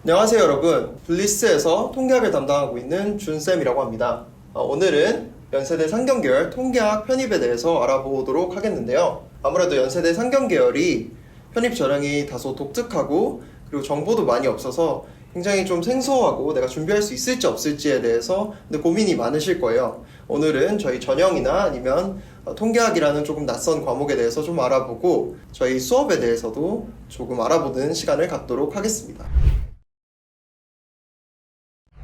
안녕하세요 여러분, 블리스에서 통계학을 담당하고 있는 준쌤이라고 합니다. 오늘은 연세대 상경계열 통계학 편입에 대해서 알아보도록 하겠는데요. 아무래도 연세대 상경계열이 편입 전형이 다소 독특하고 그리고 정보도 많이 없어서 굉장히 좀 생소하고 내가 준비할 수 있을지 없을지에 대해서 고민이 많으실 거예요. 오늘은 저희 전형이나 아니면 통계학이라는 조금 낯선 과목에 대해서 좀 알아보고 저희 수업에 대해서도 조금 알아보는 시간을 갖도록 하겠습니다.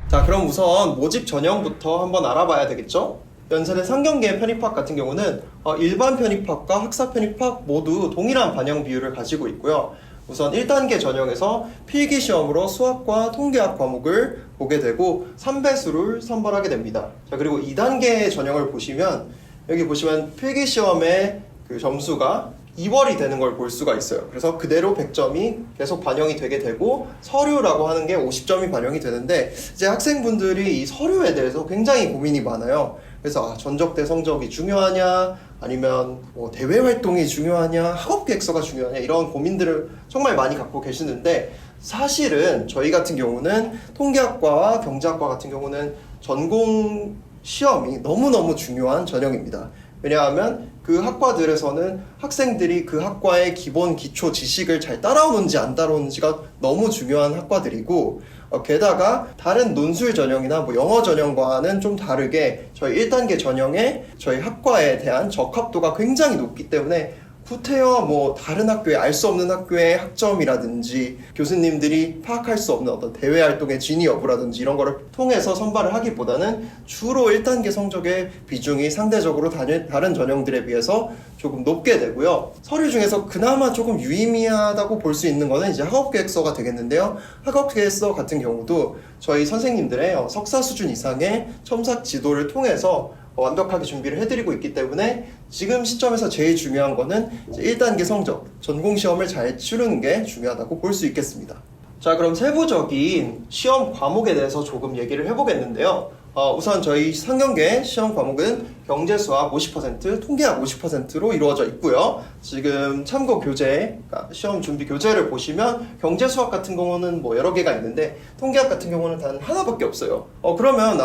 자, 그럼 우선 모집 전형부터 한번 알아봐야 되겠죠? 연세대 상경계 편입학 같은 경우는 일반 편입학과 학사 편입학 모두 동일한 반영 비율을 가지고 있고요. 우선 1단계 전형에서 필기시험으로 수학과 통계학 과목을 보게 되고 3배수를 선발하게 됩니다. 자, 그리고 2단계 전형을 보시면 여기 보시면 필기시험의 그 점수가 2월이 되는 걸 볼 수가 있어요. 그래서 그대로 100점이 계속 반영이 되게 되고 서류라고 하는 게 50점이 반영이 되는데 이제 학생분들이 이 서류에 대해서 굉장히 고민이 많아요. 그래서 전적대 성적이 중요하냐 아니면 뭐 대외 활동이 중요하냐 학업 계획서가 중요하냐 이런 고민들을 정말 많이 갖고 계시는데 사실은 저희 같은 경우는 통계학과와 경제학과 같은 경우는 전공 시험이 너무너무 중요한 전형입니다. 왜냐하면 그 학과들에서는 학생들이 그 학과의 기본 기초 지식을 잘 따라오는지 안 따라오는지가 너무 중요한 학과들이고 게다가 다른 논술 전형이나 뭐 영어 전형과는 좀 다르게 저희 1단계 전형에 저희 학과에 대한 적합도가 굉장히 높기 때문에 구태여 뭐 다른 학교에 알 수 없는 학교의 학점이라든지 교수님들이 파악할 수 없는 어떤 대외 활동의 진위 여부라든지 이런 거를 통해서 선발을 하기보다는 주로 1단계 성적의 비중이 상대적으로 다른 전형들에 비해서 조금 높게 되고요. 서류 중에서 그나마 조금 유의미하다고 볼 수 있는 거는 이제 학업계획서가 되겠는데요. 학업계획서 같은 경우도 저희 선생님들의 석사 수준 이상의 첨삭 지도를 통해서 완벽하게 준비를 해드리고 있기 때문에 지금 시점에서 제일 중요한 거는 이제 1단계 성적, 전공시험을 잘 치르는 게 중요하다고 볼 수 있겠습니다. 자, 그럼 세부적인 시험 과목에 대해서 조금 얘기를 해보겠는데요. 우선 저희 상경계 시험 과목은 경제수학 50%, 통계학 50%로 이루어져 있고요. 지금 참고 교재, 그러니까 시험 준비 교재를 보시면 경제수학 같은 경우는 뭐 여러 개가 있는데 통계학 같은 경우는 단 하나밖에 없어요. 그러면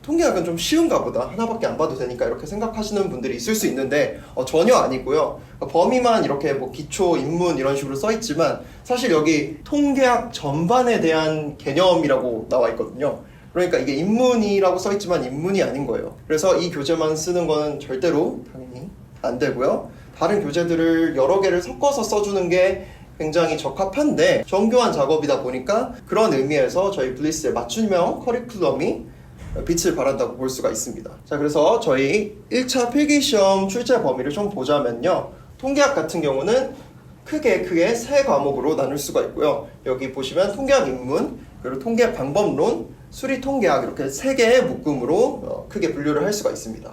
통계학은 좀 쉬운가 보다. 하나밖에 안 봐도 되니까 이렇게 생각하시는 분들이 있을 수 있는데 전혀 아니고요. 범위만 이렇게 뭐 기초, 인문 이런 식으로 써 있지만 사실 여기 통계학 전반에 대한 개념이라고 나와 있거든요. 그러니까 이게 인문이라고 써 있지만 인문이 아닌 거예요. 그래서 이 교재만 쓰는 거는 절대로 당연히 안 되고요. 다른 교재들을 여러 개를 섞어서 써주는 게 굉장히 적합한데 정교한 작업이다 보니까 그런 의미에서 저희 블리스의 맞춤형 커리큘럼이 빛을 발한다고 볼 수가 있습니다. 자, 그래서 저희 1차 필기시험 출제 범위를 좀 보자면요. 통계학 같은 경우는 크게 세 과목으로 나눌 수가 있고요. 여기 보시면 통계학 입문, 그리고 통계 방법론, 수리 통계학 이렇게 세 개의 묶음으로 크게 분류를 할 수가 있습니다.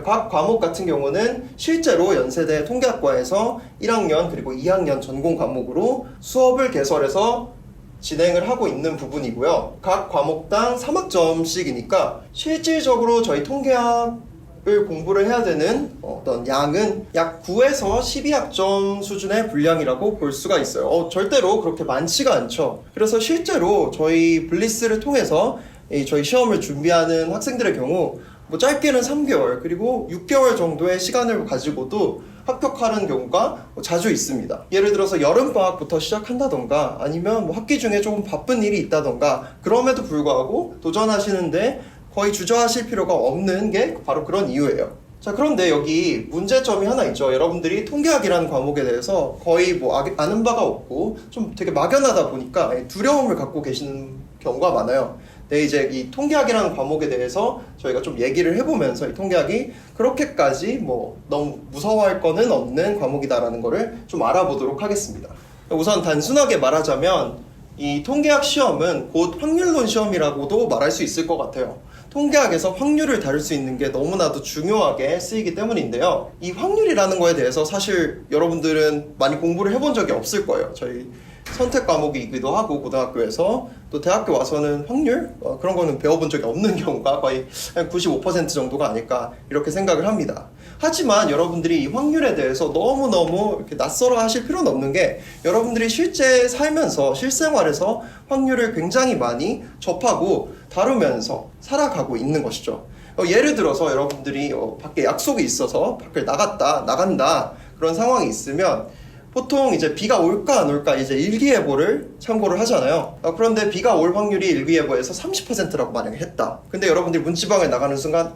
각 과목 같은 경우는 실제로 연세대 통계학과에서 1학년 그리고 2학년 전공 과목으로 수업을 개설해서 진행을 하고 있는 부분이고요. 각 과목당 3학점씩이니까 실질적으로 저희 통계학을 공부를 해야 되는 어떤 양은 약 9에서 12학점 수준의 분량이라고 볼 수가 있어요. 절대로 그렇게 많지가 않죠. 그래서 실제로 저희 블리스를 통해서 저희 시험을 준비하는 학생들의 경우 뭐 짧게는 3개월 그리고 6개월 정도의 시간을 가지고도 합격하는 경우가 자주 있습니다. 예를 들어서 여름방학부터 시작한다던가 아니면 뭐 학기 중에 조금 바쁜 일이 있다던가 그럼에도 불구하고 도전하시는데 거의 주저하실 필요가 없는 게 바로 그런 이유예요. 자, 그런데 여기 문제점이 하나 있죠. 여러분들이 통계학이라는 과목에 대해서 거의 뭐 아는 바가 없고 좀 되게 막연하다 보니까 두려움을 갖고 계시는 경우가 많아요. 네, 이제 이 통계학이라는 과목에 대해서 저희가 좀 얘기를 해보면서 이 통계학이 그렇게까지 뭐 너무 무서워할 거는 없는 과목이다라는 거를 좀 알아보도록 하겠습니다. 우선 단순하게 말하자면 이 통계학 시험은 곧 확률론 시험이라고도 말할 수 있을 것 같아요. 통계학에서 확률을 다룰 수 있는 게 너무나도 중요하게 쓰이기 때문인데요. 이 확률이라는 거에 대해서 사실 여러분들은 많이 공부를 해본 적이 없을 거예요. 저희 선택 과목이기도 하고 고등학교에서 또 대학교 와서는 확률? 그런 거는 배워본 적이 없는 경우가 거의 한 95% 정도가 아닐까 이렇게 생각을 합니다. 하지만 여러분들이 이 확률에 대해서 너무너무 이렇게 낯설어 하실 필요는 없는 게, 여러분들이 실제 살면서 실생활에서 확률을 굉장히 많이 접하고 다루면서 살아가고 있는 것이죠. 예를 들어서 여러분들이 밖에 약속이 있어서 밖을 나간다 그런 상황이 있으면 보통 이제 비가 올까 안 올까 이제 일기예보를 참고를 하잖아요. 그런데 비가 올 확률이 일기예보에서 30%라고 만약에 했다. 근데 여러분들이 문지방을 나가는 순간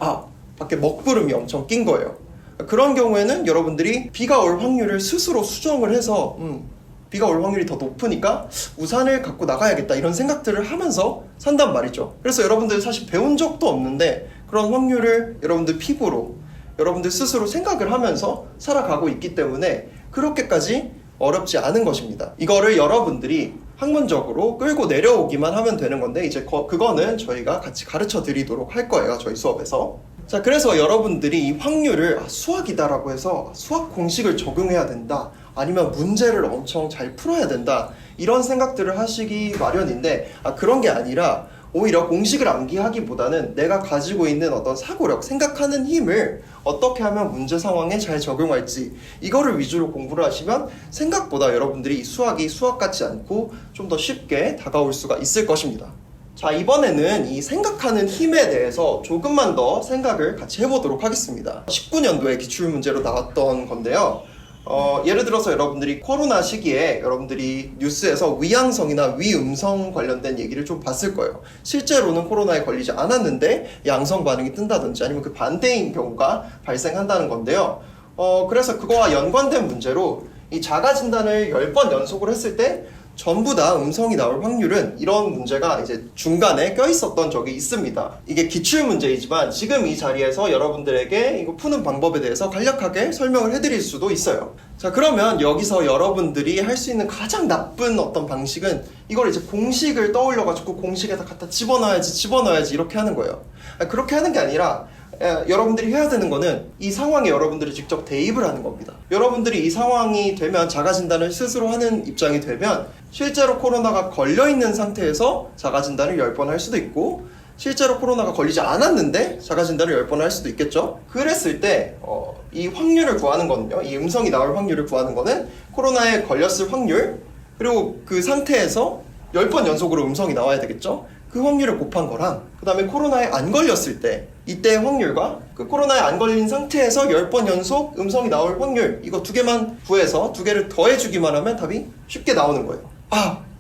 밖에 먹구름이 엄청 낀 거예요. 그런 경우에는 여러분들이 비가 올 확률을 스스로 수정을 해서 비가 올 확률이 더 높으니까 우산을 갖고 나가야겠다 이런 생각들을 하면서 산단 말이죠. 그래서 여러분들 사실 배운 적도 없는데 그런 확률을 여러분들 피부로 여러분들 스스로 생각을 하면서 살아가고 있기 때문에 그렇게까지 어렵지 않은 것입니다. 이거를 여러분들이 학문적으로 끌고 내려오기만 하면 되는 건데 이제 그거는 저희가 같이 가르쳐 드리도록 할 거예요. 저희 수업에서. 자, 그래서 여러분들이 이 확률을 수학이다라고 해서 수학 공식을 적용해야 된다, 아니면 문제를 엄청 잘 풀어야 된다, 이런 생각들을 하시기 마련인데 그런 게 아니라 오히려 공식을 암기하기보다는 내가 가지고 있는 어떤 사고력, 생각하는 힘을 어떻게 하면 문제 상황에 잘 적용할지, 이거를 위주로 공부를 하시면 생각보다 여러분들이 이 수학이 수학 같지 않고 좀 더 쉽게 다가올 수가 있을 것입니다. 자, 이번에는 이 생각하는 힘에 대해서 조금만 더 생각을 같이 해보도록 하겠습니다. 19년도에 기출문제로 나왔던 건데요. 예를 들어서 여러분들이 코로나 시기에 여러분들이 뉴스에서 위양성이나 위음성 관련된 얘기를 좀 봤을 거예요. 실제로는 코로나에 걸리지 않았는데 양성 반응이 뜬다든지 아니면 그 반대인 경우가 발생한다는 건데요. 그래서 그거와 연관된 문제로 이 자가진단을 10번 연속으로 했을 때 전부 다 음성이 나올 확률은, 이런 문제가 이제 중간에 껴있었던 적이 있습니다. 이게 기출문제이지만 지금 이 자리에서 여러분들에게 이거 푸는 방법에 대해서 간략하게 설명을 해드릴 수도 있어요. 자, 그러면 여기서 여러분들이 할 수 있는 가장 나쁜 어떤 방식은 이걸 이제 공식을 떠올려가지고 공식에다 갖다 집어넣어야지 이렇게 하는 거예요. 그렇게 하는 게 아니라 여러분들이 해야 되는 거는 이 상황에 여러분들이 직접 대입을 하는 겁니다. 여러분들이 이 상황이 되면, 자가진단을 스스로 하는 입장이 되면 실제로 코로나가 걸려있는 상태에서 자가진단을 10번 할 수도 있고, 실제로 코로나가 걸리지 않았는데 자가진단을 10번 할 수도 있겠죠. 그랬을 때 이 확률을 구하는 거는요, 이 음성이 나올 확률을 구하는 거는 코로나에 걸렸을 확률, 그리고 그 상태에서 10번 연속으로 음성이 나와야 되겠죠. 그 확률을 곱한 거랑, 그 다음에 코로나에 안 걸렸을 때 이때의 확률과 그 코로나에 안 걸린 상태에서 10번 연속 음성이 나올 확률, 이거 두 개만 구해서 두 개를 더해주기만 하면 답이 쉽게 나오는 거예요.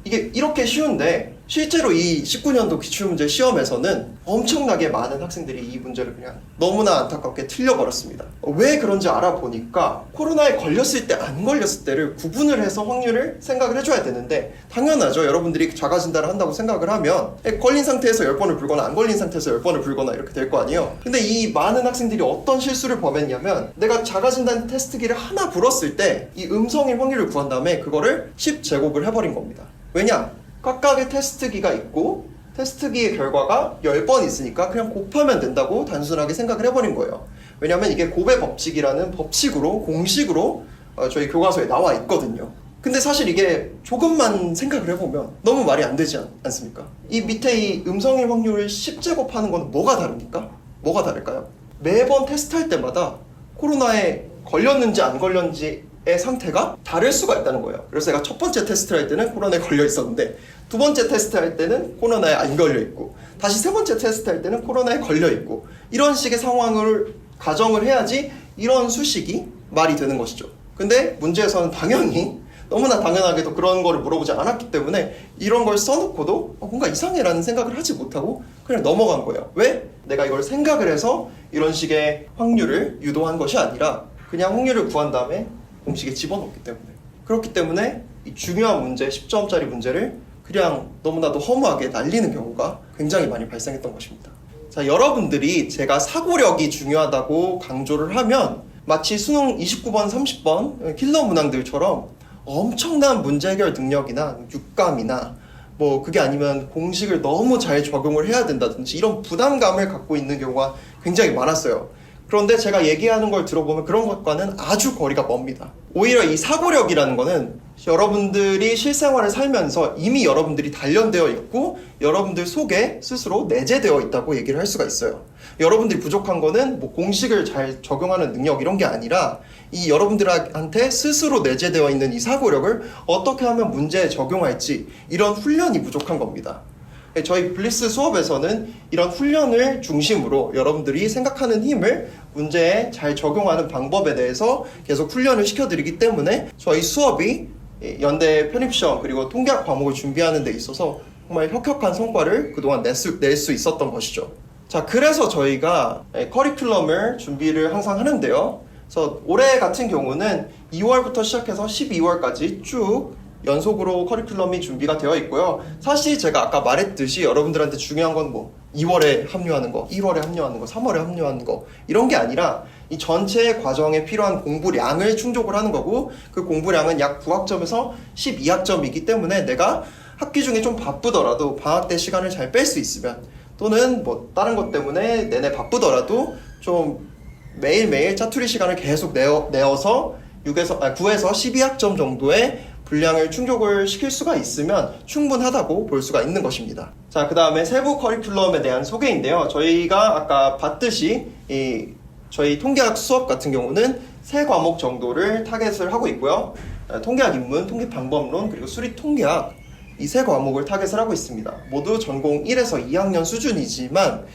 이게 이렇게 쉬운데 실제로 이 19년도 기출문제 시험에서는 엄청나게 많은 학생들이 이 문제를 그냥 너무나 안타깝게 틀려버렸습니다. 왜 그런지 알아보니까 코로나에 걸렸을 때 안 걸렸을 때를 구분을 해서 확률을 생각을 해줘야 되는데, 당연하죠. 여러분들이 자가진단을 한다고 생각을 하면 걸린 상태에서 10번을 불거나 안 걸린 상태에서 10번을 불거나 이렇게 될 거 아니에요. 근데 이 많은 학생들이 어떤 실수를 범했냐면, 내가 자가진단 테스트기를 하나 불었을 때 이 음성일 확률을 구한 다음에 그거를 10제곱을 해버린 겁니다. 왜냐? 각각의 테스트기가 있고 테스트기의 결과가 10번 있으니까 그냥 곱하면 된다고 단순하게 생각을 해버린 거예요. 왜냐하면 이게 곱의 법칙이라는 법칙으로, 공식으로 저희 교과서에 나와 있거든요. 근데 사실 이게 조금만 생각을 해보면 너무 말이 안 되지 않습니까? 이 밑에 이 음성일 확률을 10제곱하는 건 뭐가 다릅니까? 뭐가 다를까요? 매번 테스트할 때마다 코로나에 걸렸는지 안 걸렸는지 의 상태가 다를 수가 있다는 거예요. 그래서 제가 첫 번째 테스트를 할 때는 코로나에 걸려 있었는데, 두 번째 테스트 할 때는 코로나에 안 걸려 있고, 다시 세 번째 테스트 할 때는 코로나에 걸려 있고, 이런 식의 상황을 가정을 해야지 이런 수식이 말이 되는 것이죠. 근데 문제에서는 당연히 너무나 당연하게도 그런 거를 물어보지 않았기 때문에 이런 걸 써놓고도 뭔가 이상해라는 생각을 하지 못하고 그냥 넘어간 거예요. 왜? 내가 이걸 생각을 해서 이런 식의 확률을 유도한 것이 아니라 그냥 확률을 구한 다음에 공식에 집어넣기 때문에. 그렇기 때문에 이 중요한 문제, 10점짜리 문제를 그냥 너무나도 허무하게 날리는 경우가 굉장히 많이 발생했던 것입니다. 자, 여러분들이 제가 사고력이 중요하다고 강조를 하면 마치 수능 29번, 30번 킬러 문항들처럼 엄청난 문제 해결 능력이나 육감이나 그게 아니면 공식을 너무 잘 적용을 해야 된다든지 이런 부담감을 갖고 있는 경우가 굉장히 많았어요. 그런데 제가 얘기하는 걸 들어보면 그런 것과는 아주 거리가 멉니다. 오히려 이 사고력이라는 거는 여러분들이 실생활을 살면서 이미 여러분들이 단련되어 있고 여러분들 속에 스스로 내재되어 있다고 얘기를 할 수가 있어요. 여러분들이 부족한 거는 뭐 공식을 잘 적용하는 능력 이런 게 아니라 이 여러분들한테 스스로 내재되어 있는 이 사고력을 어떻게 하면 문제에 적용할지 이런 훈련이 부족한 겁니다. 저희 블리스 수업에서는 이런 훈련을 중심으로 여러분들이 생각하는 힘을 문제에 잘 적용하는 방법에 대해서 계속 훈련을 시켜드리기 때문에 저희 수업이 연대 편입시험 그리고 통계학 과목을 준비하는 데 있어서 정말 혁혁한 성과를 그동안 낼 수 있었던 것이죠. 자, 그래서 저희가 커리큘럼을 준비를 항상 하는데요. 그래서 올해 같은 경우는 2월부터 시작해서 12월까지 쭉 연속으로 커리큘럼이 준비가 되어 있고요. 사실 제가 아까 말했듯이 여러분들한테 중요한 건 뭐 2월에 합류하는 거, 1월에 합류하는 거, 3월에 합류하는 거 이런 게 아니라 이 전체 과정에 필요한 공부량을 충족을 하는 거고 그 공부량은 약 9학점에서 12학점이기 때문에 내가 학기 중에 좀 바쁘더라도 방학 때 시간을 잘 뺄 수 있으면 또는 뭐 다른 것 때문에 내내 바쁘더라도 좀 매일매일 짜투리 시간을 계속 내어서 9에서 12학점 정도의 분량을 충족을 시킬 수가 있으면 충분하다고 볼 수가 있는 것입니다. 자, 그 다음에 세부 커리큘럼에 대한 소개인데요. 저희가 아까 봤듯이 저희 통계학 수업 같은 경우는 3과목 정도를 타겟을 하고 있고요. 통계학 입문, 통계방법론, 그리고 수리 통계학 이 3과목을 타겟을 하고 있습니다. 모두 전공 1에서 2학년 수준이지만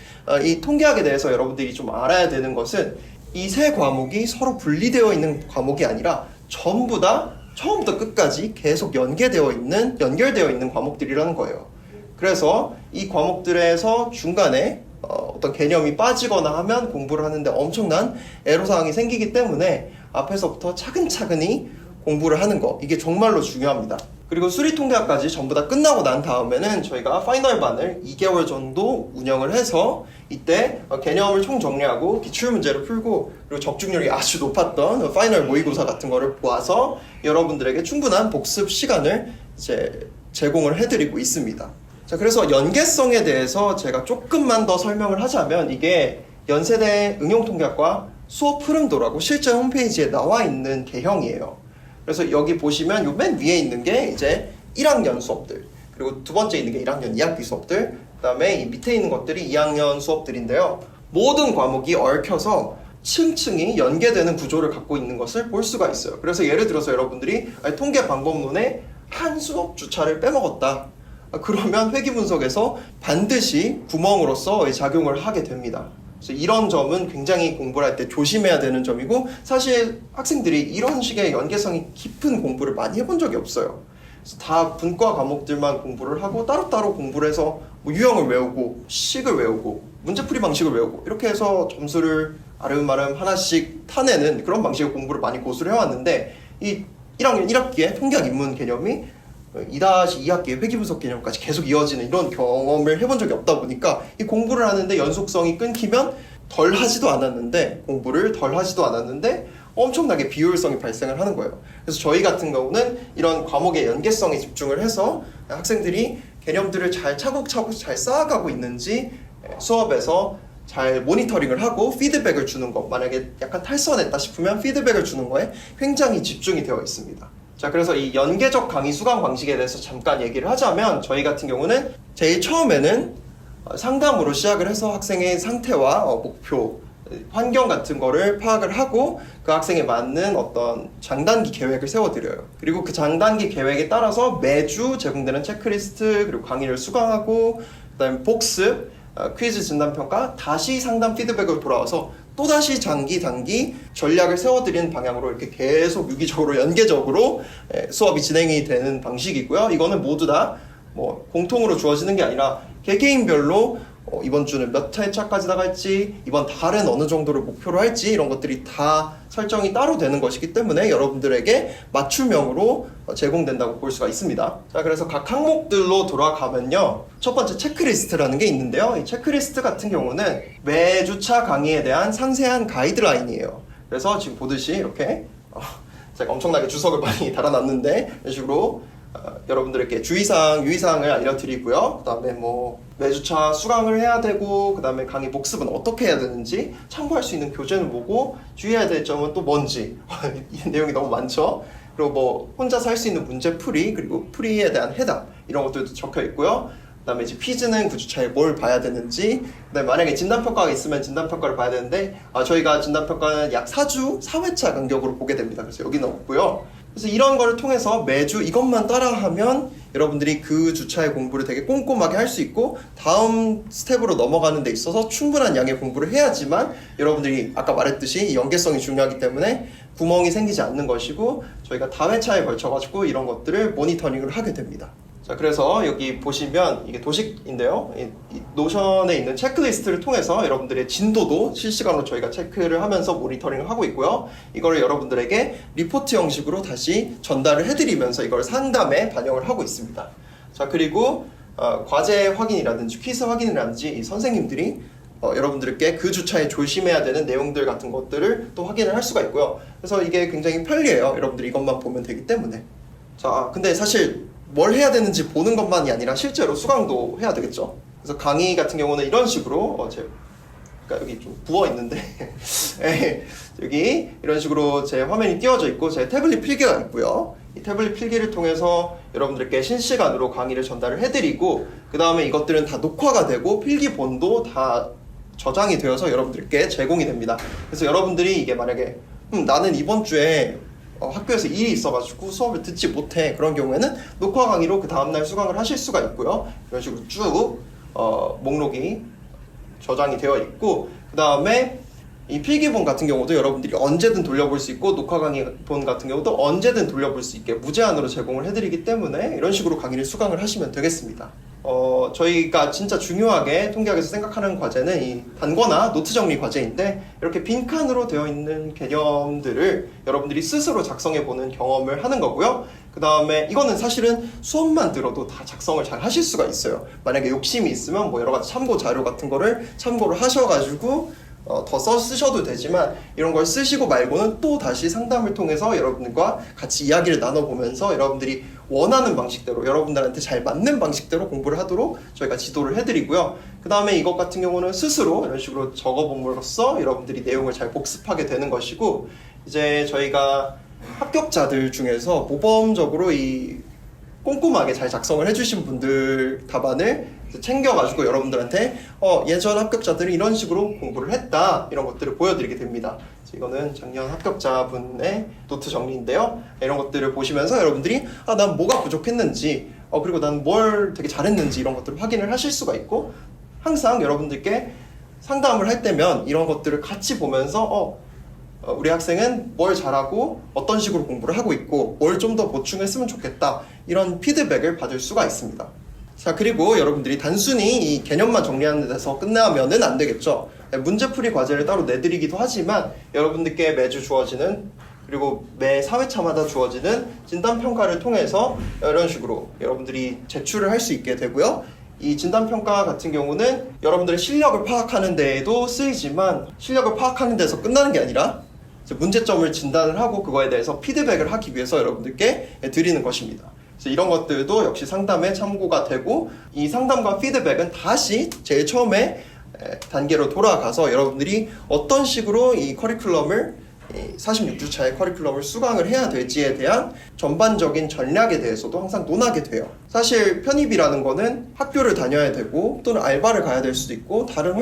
이 통계학에 대해서 여러분들이 좀 알아야 되는 것은 이 3과목이 서로 분리되어 있는 과목이 아니라 전부 다 처음부터 끝까지 계속 연결되어 있는 과목들이라는 거예요. 그래서 이 과목들에서 중간에 어떤 개념이 빠지거나 하면 공부를 하는데 엄청난 애로사항이 생기기 때문에 앞에서부터 차근차근히 공부를 하는 거 이게 정말로 중요합니다. 그리고 수리통계학까지 전부 다 끝나고 난 다음에는 저희가 파이널반을 2개월 정도 운영을 해서 이때 개념을 총정리하고 기출문제를 풀고 그리고 적중률이 아주 높았던 파이널 모의고사 같은 거를 보아서 여러분들에게 충분한 복습 시간을 이제 제공을 해드리고 있습니다. 자, 그래서 연계성에 대해서 제가 조금만 더 설명을 하자면 이게 연세대 응용통계학과 수업 흐름도라고 실제 홈페이지에 나와 있는 개형이에요. 그래서 여기 보시면 요 맨 위에 있는 게 이제 1학년 수업들, 그리고 두 번째 있는 게 1학년 2학기 수업들, 그 다음에 이 밑에 있는 것들이 2학년 수업들인데요. 모든 과목이 얽혀서 층층이 연계되는 구조를 갖고 있는 것을 볼 수가 있어요. 그래서 예를 들어서 여러분들이 통계 방법론에 한 수업 주차를 빼먹었다. 그러면 회귀분석에서 반드시 구멍으로서 작용을 하게 됩니다. 그래서 이런 점은 굉장히 공부를 할 때 조심해야 되는 점이고 사실 학생들이 이런 식의 연계성이 깊은 공부를 많이 해본 적이 없어요. 그래서 다 분과 과목들만 공부를 하고 따로따로 공부를 해서 뭐 유형을 외우고 식을 외우고 문제풀이 방식을 외우고 이렇게 해서 점수를 아름아름 하나씩 타내는 그런 방식의 공부를 많이 고수를 해왔는데 이 1학년 1학기에 통계학 입문 개념이 2-2학기의 회귀분석 개념까지 계속 이어지는 이런 경험을 해본 적이 없다 보니까 이 공부를 하는데 연속성이 끊기면 공부를 덜 하지도 않았는데 엄청나게 비효율성이 발생을 하는 거예요. 그래서 저희 같은 경우는 이런 과목의 연계성에 집중을 해서 학생들이 개념들을 잘 차곡차곡 잘 쌓아가고 있는지 수업에서 잘 모니터링을 하고 피드백을 주는 것, 만약에 약간 탈선했다 싶으면 피드백을 주는 거에 굉장히 집중이 되어 있습니다. 자, 그래서 이 연계적 강의 수강 방식에 대해서 잠깐 얘기를 하자면 저희 같은 경우는 제일 처음에는 상담으로 시작을 해서 학생의 상태와 목표, 환경 같은 거를 파악을 하고 그 학생에 맞는 어떤 장단기 계획을 세워드려요. 그리고 그 장단기 계획에 따라서 매주 제공되는 체크리스트 그리고 강의를 수강하고 그다음에 복습, 퀴즈 진단평가, 다시 상담 피드백을 돌아와서 또다시 장기, 단기 전략을 세워드리는 방향으로 이렇게 계속 유기적으로 연계적으로 수업이 진행이 되는 방식이고요. 이거는 모두 다 뭐 공통으로 주어지는 게 아니라 개개인별로 이번 주는 몇 회차까지 나갈지, 이번 달은 어느 정도를 목표로 할지 이런 것들이 다 설정이 따로 되는 것이기 때문에 여러분들에게 맞춤형으로 제공된다고 볼 수가 있습니다. 자, 그래서 각 항목들로 돌아가면요. 첫 번째 체크리스트라는 게 있는데요. 이 체크리스트 같은 경우는 매주차 강의에 대한 상세한 가이드라인이에요. 그래서 지금 보듯이 이렇게 제가 엄청나게 주석을 많이 달아놨는데 이런 식으로 여러분들에게 주의사항, 유의사항을 알려드리고요. 그 다음에 뭐 매주차 수강을 해야 되고, 그 다음에 강의 복습은 어떻게 해야 되는지, 참고할 수 있는 교재는 뭐고, 주의해야 될 점은 또 뭔지 이 내용이 너무 많죠. 그리고 뭐 혼자서 할 수 있는 문제 풀이, 그리고 풀이에 대한 해답 이런 것들도 적혀 있고요. 그다음에 이제 퀴즈는 그 주차에 뭘 봐야 되는지, 그다음에 만약에 진단평가가 있으면 진단평가를 봐야 되는데, 저희가 진단평가는 약 4주 4회차 간격으로 보게 됩니다. 그래서 여기는 없고요. 그래서 이런 거를 통해서 매주 이것만 따라하면 여러분들이 그 주차의 공부를 되게 꼼꼼하게 할 수 있고, 다음 스텝으로 넘어가는 데 있어서 충분한 양의 공부를 해야지만 여러분들이 아까 말했듯이 연계성이 중요하기 때문에 구멍이 생기지 않는 것이고, 저희가 다회차에 걸쳐가지고 이런 것들을 모니터링을 하게 됩니다. 자, 그래서 여기 보시면 이게 도식인데요. 이 노션에 있는 체크리스트를 통해서 여러분들의 진도도 실시간으로 저희가 체크를 하면서 모니터링을 하고 있고요. 이거를 여러분들에게 리포트 형식으로 다시 전달을 해드리면서 이걸 상담에 반영을 하고 있습니다. 자, 그리고 과제 확인이라든지 퀴즈 확인이라든지 이 선생님들이 여러분들께 그 주차에 조심해야 되는 내용들 같은 것들을 또 확인을 할 수가 있고요. 그래서 이게 굉장히 편리해요. 여러분들이 이것만 보면 되기 때문에. 자, 근데 사실 뭘 해야 되는지 보는 것만이 아니라 실제로 수강도 해야 되겠죠. 그래서 강의 같은 경우는 이런 식으로 그러니까 여기 좀 부어 있는데 여기 이런 식으로 제 화면이 띄워져 있고 제 태블릿 필기가 있고요. 이 태블릿 필기를 통해서 여러분들께 실시간으로 강의를 전달을 해드리고, 그 다음에 이것들은 다 녹화가 되고 필기본도 다 저장이 되어서 여러분들께 제공이 됩니다. 그래서 여러분들이 이게 만약에 나는 이번 주에 학교에서 일이 있어가지고 수업을 듣지 못해, 그런 경우에는 녹화 강의로 그 다음날 수강을 하실 수가 있고요. 이런 식으로 쭉 목록이 저장이 되어 있고, 그 다음에 이 필기본 같은 경우도 여러분들이 언제든 돌려볼 수 있고, 녹화 강의본 같은 경우도 언제든 돌려볼 수 있게 무제한으로 제공을 해드리기 때문에 이런 식으로 강의를 수강을 하시면 되겠습니다. 저희가 진짜 중요하게 통계학에서 생각하는 과제는 이 단거나 노트 정리 과제인데, 이렇게 빈칸으로 되어 있는 개념들을 여러분들이 스스로 작성해보는 경험을 하는 거고요. 그 다음에 이거는 사실은 수업만 들어도 다 작성을 잘 하실 수가 있어요. 만약에 욕심이 있으면 뭐 여러 가지 참고 자료 같은 거를 참고를 하셔가지고 더 쓰셔도 되지만, 이런 걸 쓰시고 말고는 또 다시 상담을 통해서 여러분들과 같이 이야기를 나눠보면서 여러분들이 원하는 방식대로, 여러분들한테 잘 맞는 방식대로 공부를 하도록 저희가 지도를 해드리고요. 그 다음에 이것 같은 경우는 스스로 이런 식으로 적어봄으로써 여러분들이 내용을 잘 복습하게 되는 것이고, 이제 저희가 합격자들 중에서 모범적으로 이 꼼꼼하게 잘 작성을 해주신 분들 답안을 챙겨가지고 여러분들한테 예전 합격자들이 이런 식으로 공부를 했다, 이런 것들을 보여드리게 됩니다. 이거는 작년 합격자분의 노트 정리인데요. 이런 것들을 보시면서 여러분들이 난 뭐가 부족했는지, 그리고 난 뭘 되게 잘했는지 이런 것들을 확인을 하실 수가 있고, 항상 여러분들께 상담을 할 때면 이런 것들을 같이 보면서 우리 학생은 뭘 잘하고 어떤 식으로 공부를 하고 있고 뭘 좀 더 보충했으면 좋겠다, 이런 피드백을 받을 수가 있습니다. 자, 그리고 여러분들이 단순히 이 개념만 정리하는 데서 끝나면은 안 되겠죠. 문제풀이 과제를 따로 내드리기도 하지만, 여러분들께 매주 주어지는, 그리고 매 4회차마다 주어지는 진단평가를 통해서 이런 식으로 여러분들이 제출을 할 수 있게 되고요. 이 진단평가 같은 경우는 여러분들의 실력을 파악하는 데에도 쓰이지만, 실력을 파악하는 데서 끝나는 게 아니라 문제점을 진단을 하고 그거에 대해서 피드백을 하기 위해서 여러분들께 드리는 것입니다. 그래서 이런 것들도 역시 상담에 참고가 되고, 이 상담과 피드백은 다시 제일 처음에 단계로 돌아가서 여러분들이 어떤 식으로 이 커리큘럼을, 46주차의 커리큘럼을 수강을 해야 될지에 대한 전반적인 전략에 대해서도 항상 논하게 돼요. 사실 편입이라는 거는 학교를 다녀야 되고 또는 알바를 가야 될 수도 있고 다른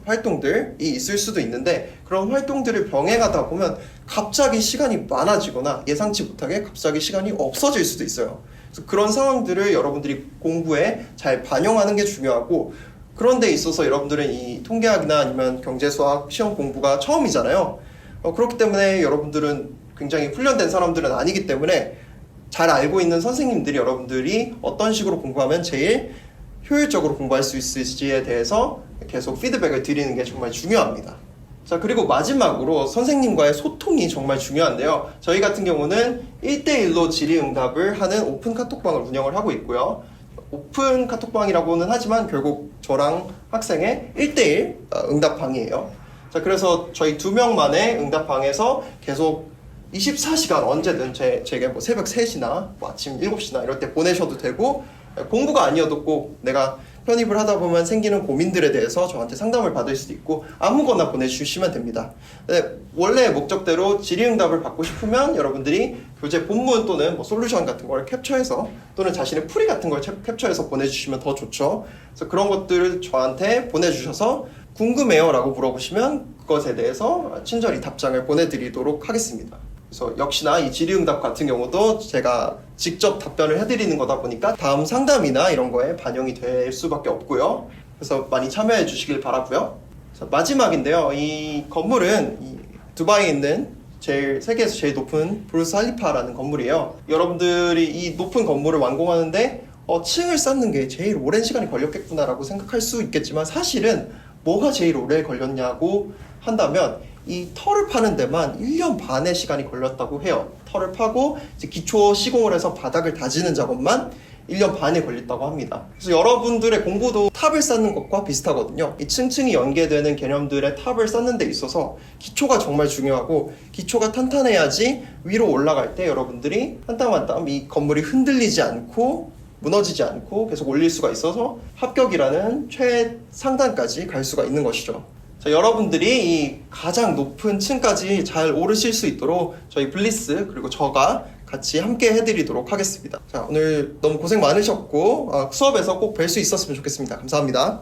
활동들이 있을 수도 있는데, 그런 활동들을 병행하다 보면 갑자기 시간이 많아지거나 예상치 못하게 갑자기 시간이 없어질 수도 있어요. 그래서 그런 상황들을 여러분들이 공부에 잘 반영하는 게 중요하고, 그런 데 있어서 여러분들은 이 통계학이나 아니면 경제수학 시험 공부가 처음이잖아요. 그렇기 때문에 여러분들은 굉장히 훈련된 사람들은 아니기 때문에 잘 알고 있는 선생님들이 여러분들이 어떤 식으로 공부하면 제일 효율적으로 공부할 수 있을지에 대해서 계속 피드백을 드리는 게 정말 중요합니다. 자, 그리고 마지막으로 선생님과의 소통이 정말 중요한데요. 저희 같은 경우는 1대1로 질의응답을 하는 오픈 카톡방을 운영을 하고 있고요. 오픈 카톡방이라고는 하지만 결국 저랑 학생의 1대1 응답방이에요. 자, 그래서 저희 2명만의 응답방에서 계속 24시간 언제든 제게 뭐 새벽 3시나 뭐 아침 7시나 이럴 때 보내셔도 되고, 공부가 아니어도 꼭 내가 편입을 하다 보면 생기는 고민들에 대해서 저한테 상담을 받을 수도 있고 아무거나 보내주시면 됩니다. 원래 목적대로 질의응답을 받고 싶으면 여러분들이 교재 본문 또는 뭐 솔루션 같은 걸 캡처해서 또는 자신의 풀이 같은 걸 캡처해서 보내주시면 더 좋죠. 그래서 그런 것들을 저한테 보내주셔서 궁금해요 라고 물어보시면 그것에 대해서 친절히 답장을 보내드리도록 하겠습니다. 그래서 역시나 이 질의응답 같은 경우도 제가 직접 답변을 해드리는 거다 보니까 다음 상담이나 이런 거에 반영이 될 수밖에 없고요. 그래서 많이 참여해 주시길 바라고요. 마지막인데요. 이 건물은 이 두바이에 있는 세계에서 제일 높은 부르스 할리파라는 건물이에요. 여러분들이 이 높은 건물을 완공하는데 층을 쌓는 게 제일 오랜 시간이 걸렸겠구나라고 생각할 수 있겠지만, 사실은 뭐가 제일 오래 걸렸냐고 한다면 이 털을 파는 데만 1년 반의 시간이 걸렸다고 해요. 털을 파고 이제 기초 시공을 해서 바닥을 다지는 작업만 1년 반이 걸렸다고 합니다. 그래서 여러분들의 공부도 탑을 쌓는 것과 비슷하거든요. 이 층층이 연계되는 개념들의 탑을 쌓는 데 있어서 기초가 정말 중요하고, 기초가 탄탄해야지 위로 올라갈 때 여러분들이 한 땀 한 땀 이 건물이 흔들리지 않고 무너지지 않고 계속 올릴 수가 있어서 합격이라는 최상단까지 갈 수가 있는 것이죠. 자, 여러분들이 이 가장 높은 층까지 잘 오르실 수 있도록 저희 블리스 그리고 저가 같이 함께 해드리도록 하겠습니다. 자, 오늘 너무 고생 많으셨고 수업에서 꼭 뵐 수 있었으면 좋겠습니다. 감사합니다.